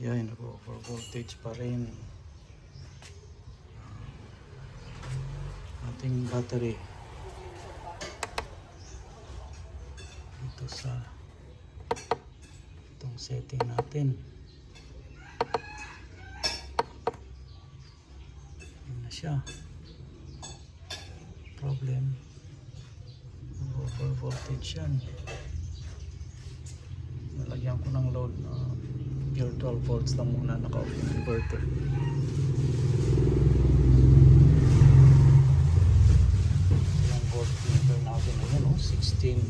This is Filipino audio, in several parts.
Yan, nag-over voltage pa rin ating battery dito sa itong setting natin. Yan na siya. Problem, over voltage yan. Nalagyan ko ng load na pure 12 volts lang muna, naka-off yung inverter. Yung voltmeter natin na yun, 16.1.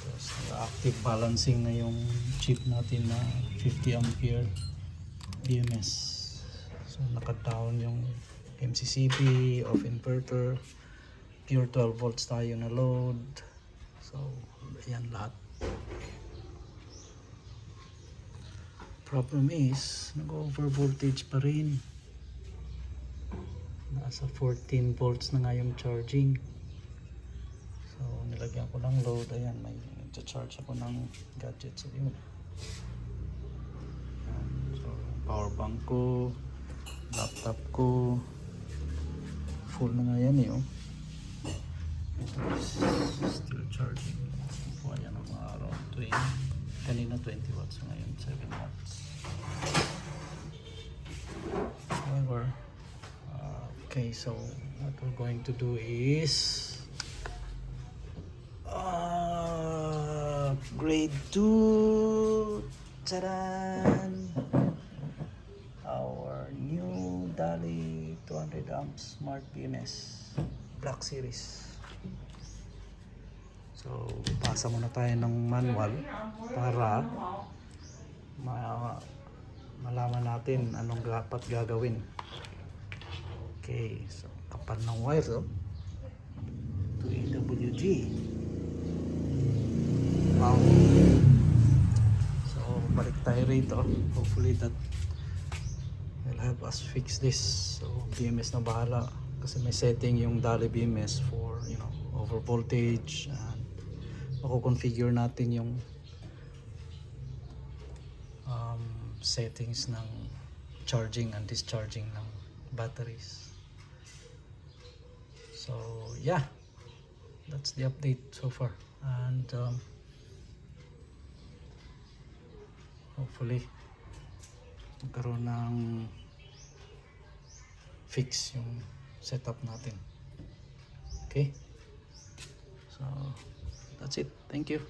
Tapos active balancing na yung chip natin na 50 ampere BMS. So naka-down yung MCCB, off inverter, pure 12 volts tayo na load. So ayan lahat. Problem is, nag-over voltage pa rin. Nasa 14 volts na nga yung charging. So nilagyan ko ng load. Ayan, may charge ako ng gadgets. So yun. Ayan. So power bank ko, laptop ko, full na nga yan eh. Oh. Still charging. So ayan ang mga around 20. Kanina 20 watts, ngayon 7 watts. However, okay, so what we're going to do is upgrade to tadan, our new DALI 200 amps Smart BMS Black Series. So, pasa muna tayo ng manual para malaman natin anong dapat gagawin. Okay, so kapal ng wire to AWG. Wow. So, balik tayo rito. Hopefully that will help us fix this. So, BMS na bahala kasi may setting yung DALI BMS for, over voltage, and mako-configure natin yung settings ng charging and discharging ng batteries. So yeah, that's the update so far, and hopefully magkaroon ng fix yung setup natin. Okay, so that's it. Thank you.